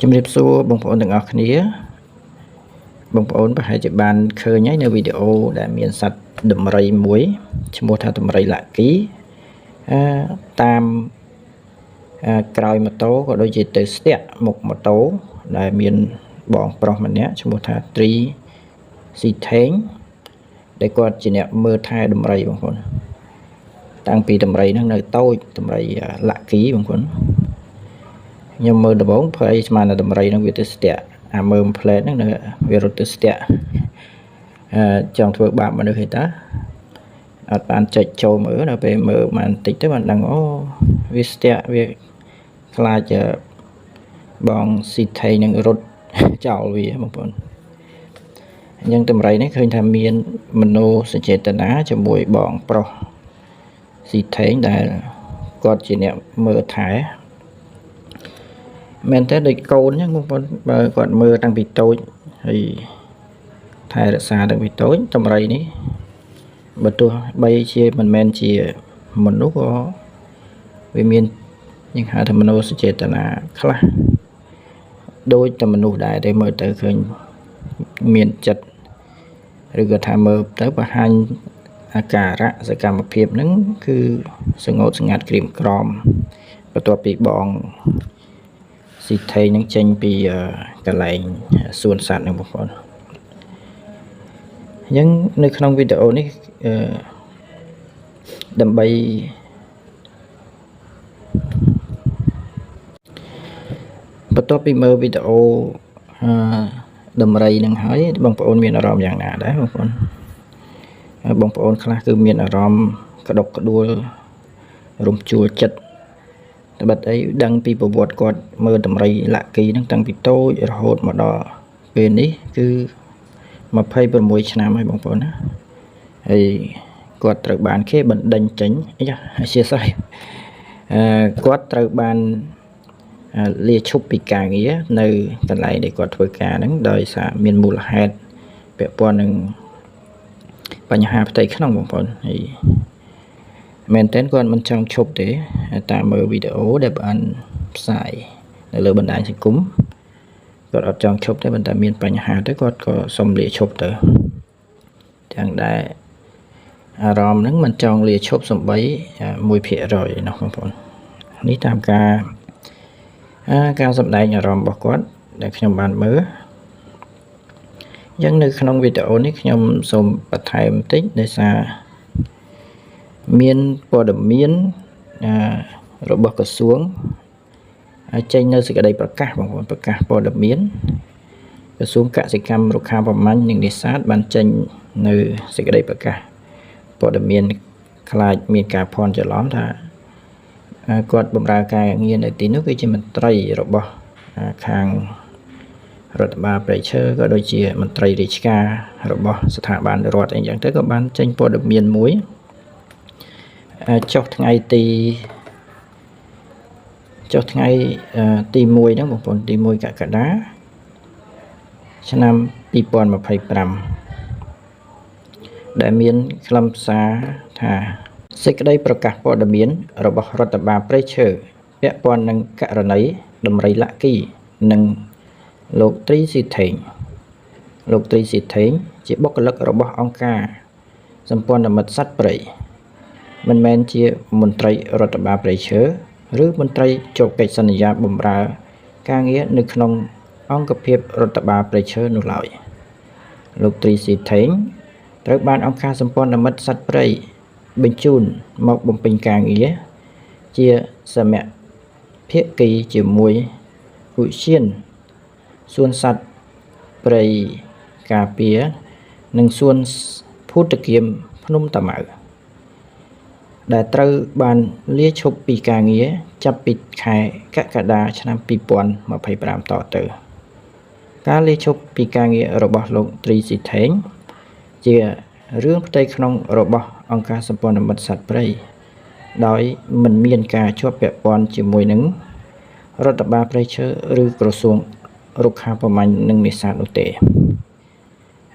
ជំរាបសួរបងប្អូនទាំងអស់គ្នាបងប្អូនប្រហែលជាបានឃើញហើយនៅវីដេអូដែលមានសត្វដំរីមួយឈ្មោះថាដំរីឡាគីតាមក្រោយម៉ូតូក៏ដូចជាទៅស្ទាក់មុខម៉ូតូដែលមានបងប្រុសម្នាក់ឈ្មោះថាត្រីស៊ីថេងដែលគាត់ជាអ្នកមើលថែដំរីបងប្អូនតាំងពីដំរីហ្នឹងនៅតូចដំរីឡាគីបងប្អូនខ្ញុំមើលដំបងព្រៃស្មានតែដំរីហ្នឹងវាទៅស្ទាក់អាមើមផ្លែតហ្នឹងវារត់ទៅស្ទាក់ចង់ធ្វើបាបមនុស្សទេតាអត់បានចុចចូលមើលដល់ពេលមើលបានតិចទៅបានដឹងអូវាស្ទាក់វាខ្លាចបងស៊ីថេងនឹងរត់ចោលវាបងប្អូនអញ្ចឹងដំរីនេះឃើញថាមានមនោសញ្ចេតនាជាមួយបងប្រុសស៊ីថេងដែលគាត់ជាអ្នកមើលថែមែនតើដូចកូនអញ្ចឹងបងប្អូនបើគាត់មើលតាំងពីតូចហើយថែរក្សាតាំងពីតូចដំរីនេះបើទោះបីជាមិនមែនជាមនុស្សក៏វាមានយើងហៅថាមនោសញ្ចេតនាខ្លះដូចតែមនុស្សដែរតែមើលទៅឃើញមានចិត្តឬក៏ថាមើលទៅបង្ហាញអាការៈសកម្មភាពហ្នឹងគឺស្ងោតស្ងាត់ក្រៀមក្រំបន្ទាប់ពីបងស៊ីថេងនឹងចេញពីកន្លែងសួនសត្វនឹងបងប្អូនអញ្ចឹងនៅក្នុងវីដេអូនេះដើម្បីបន្ទាប់ពីមើលវីដេអូដំរីនឹងហើយបងប្អូនមានអារម្មណ៍យ៉ាងណាដែរបងប្អូនបងប្អូនខ្លះគឺមានអារម្មណ៍ក្តុកក្តួលរំជួលចិត្តតែបាត់អីដឹងពីប្រវត្តិគាត់មើលដំរីឡាគីហ្នឹងតាំងពីតូចរហូតមកដល់ពេលនេះគឺ26ឆ្នាំហើយបងប្អូនណាហើយគាត់ត្រូវបានគេបណ្ដេញចេញអីអធិស្ឋានគាត់ត្រូវបានលាឈប់ពីការងារនៅកន្លែងដែលគាត់ធ្វើការហ្នឹងដោយសារមានមូលហេតុពាក់ព័ន្ធនឹងបញ្ហាផ្ទៃក្នុងបងប្អូនហើយមែនតើគាត់មិនចង់ឈប់ទេតាមមើលវីដេអូដែលបានផ្សាយនៅលើបណ្ដាញសង្គមគាត់អត់ចង់ឈប់ទេប៉ុន្តែមានបញ្ហាទៅគាត់ក៏សុំលាឈប់ទៅទាំងដែលអារម្មណ៍ហ្នឹងមិនចង់លាឈប់សំបី 1% នោះបងប្អូននេះតាមការសម្ដែងអារម្មណ៍របស់គាត់ដែលខ្ញុំបានមើលអញ្ចឹងនៅក្នុងវីដេអូនេះខ្ញុំសូមបន្ថែមបន្តិចដោយសារមានព័ត៌មានរបស់ក្រសួងចេញនៅសេចក្តីប្រកាសបងប្អូនប្រកាសព័ត៌មានក្រសួងកសិកម្មរុក្ខាប្រមាញ់និងនេសាទបានចេញនៅសេចក្តីប្រកាសព័ត៌មានខ្លាចមានការភ័ន្តច្រឡំថាគាត់បម្រើការងារនៅទីនោះគឺជាមន្ត្រីរបស់ខាងរដ្ឋបាលព្រៃឈើក៏ដូចជាមន្ត្រីរាជការរបស់ស្ថាប័នរដ្ឋអីចឹងទៅក៏បានចេញព័ត៌មានមួយចុះថ្ងៃទី1ហ្នឹងបងប្អូនទី1កក្កដាឆ្នាំ2025ដែលមានខ្លឹមសារថាសេចក្តីប្រកាសព័ត៌មានរបស់រដ្ឋបាលព្រៃឈើពាក់ព័ន្ធនឹងករណីដំរីឡាគីនិងលោកត្រីស៊ីថេងលោកត្រីស៊ីថេងជាបុគ្គលិករបស់អង្គការសម្ព័ន្ធមិត្តសត្វព្រៃមិនមែនជាមន្ត្រីរដ្ឋបាលព្រៃឈើឬមន្ត្រីជាប់កិច្ចសន្យាបម្រើការងារនៅក្នុងអង្គភាពរដ្ឋបាលព្រៃឈើនោះឡើយលោកត្រីស៊ីថេងត្រូវបានអង្គការសម្ព័ន្ធមិត្តសត្វព្រៃបញ្ជូនមកបំពេញការងារជាសមភាគីជាមួយឧទ្យានសួនសត្វព្រៃការពារនិងសួនភូតគាមភ្នំតាម៉ៅដែលត្រូវបានលាឈប់ពីការងារចាប់ពីខែកក្កដាឆ្នាំ2025តទៅការលាឈប់ពីការងាររបស់លោកត្រីស៊ីថេងជារឿងផ្ទៃក្នុងរបស់អង្គការសម្ព័ន្ធមិត្តសត្វព្រៃដោយមិនមានការជាប់ពាក់ព័ន្ធជាមួយនឹងរដ្ឋបាលព្រៃឈើឬក្រសួងរុក្ខាប្រមាញ់និងនេសាទនោះទេ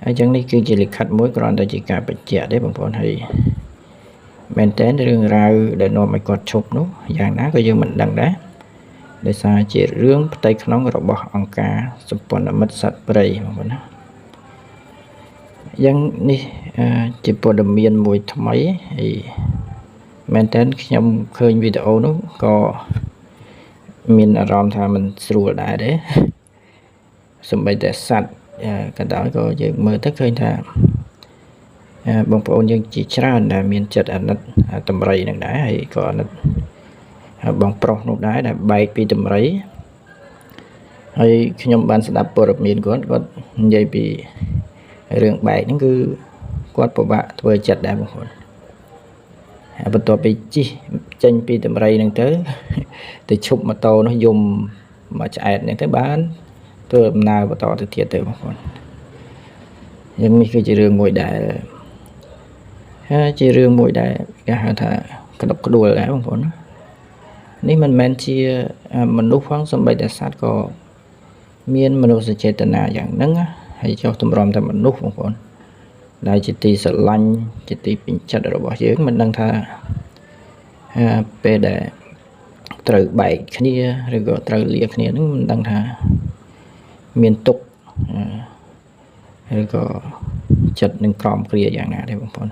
ហើយចឹងនេះគឺជាលិខិតមួយគ្រាន់តែជាការបញ្ជាក់ទេបងប្អូនហើយមែនតើរឿងរ៉ាវដែលនាំឲ្យគាត់ឈប់នោះយ៉ាងណាក៏យើងមិនដឹងដែរ ដោយសារជារឿងផ្ទៃក្នុងរបស់អង្គការសម្ព័ន្ធមិត្តសត្វព្រៃបងប្អូនណាយ៉ាងនេះជាព័ត៌មានមួយថ្មីហើយមែនតើខ្ញុំឃើញវីដេអូនោះក៏មានអារម្មណ៍ថាมันស្រួលដែរទេសំបីតែសត្វក៏ដោយក៏យើងមើលទៅឃើញថាបងប្អូនយើងជាច្រើនដែលមានចិត្តអាណិតតម្រៃនឹងដែរហើយក៏អាណិតបងប្រុសនោះដែរដែលបែកពីតម្រៃហើយខ្ញុំបានស្ដាប់ព័ត៌មានគាត់និយាយពីរឿងបែកហ្នឹងគឺគាត់ពិបាកធ្វើចិត្តដែរបងប្អូនហើយបន្ទាប់ពីជិះចេញពីតម្រៃហ្នឹងទៅឈប់ម៉ូតូនោះយំមកឆ្អែតហ្នឹងទៅបានធ្វើដំណើរបន្តទៅទៀតទៅបងប្អូនយ៉ាងនេះគឺជារឿងមួយដែលជារឿងមួយដែលគេហៅថាក្តុកក្តួលដែរបងប្អូននេះមិនមែនជាមនុស្សផងសូម្បីតែសត្វក៏មានមនោសញ្ចេតនាយ៉ាងហ្នឹងហើយចុះតម្រាំតែមនុស្សបងប្អូនដែលជាទីស្រឡាញ់ជាទីពេញចិត្តរបស់យើងមិនដឹងថាពេលដែលត្រូវបែកគ្នាឬក៏ត្រូវលាគ្នាហ្នឹងមិនដឹងថាមានទុក្ខឬក៏ចិត្តនឹងក្រំគ្រាយ៉ាងណាទេបងប្អូន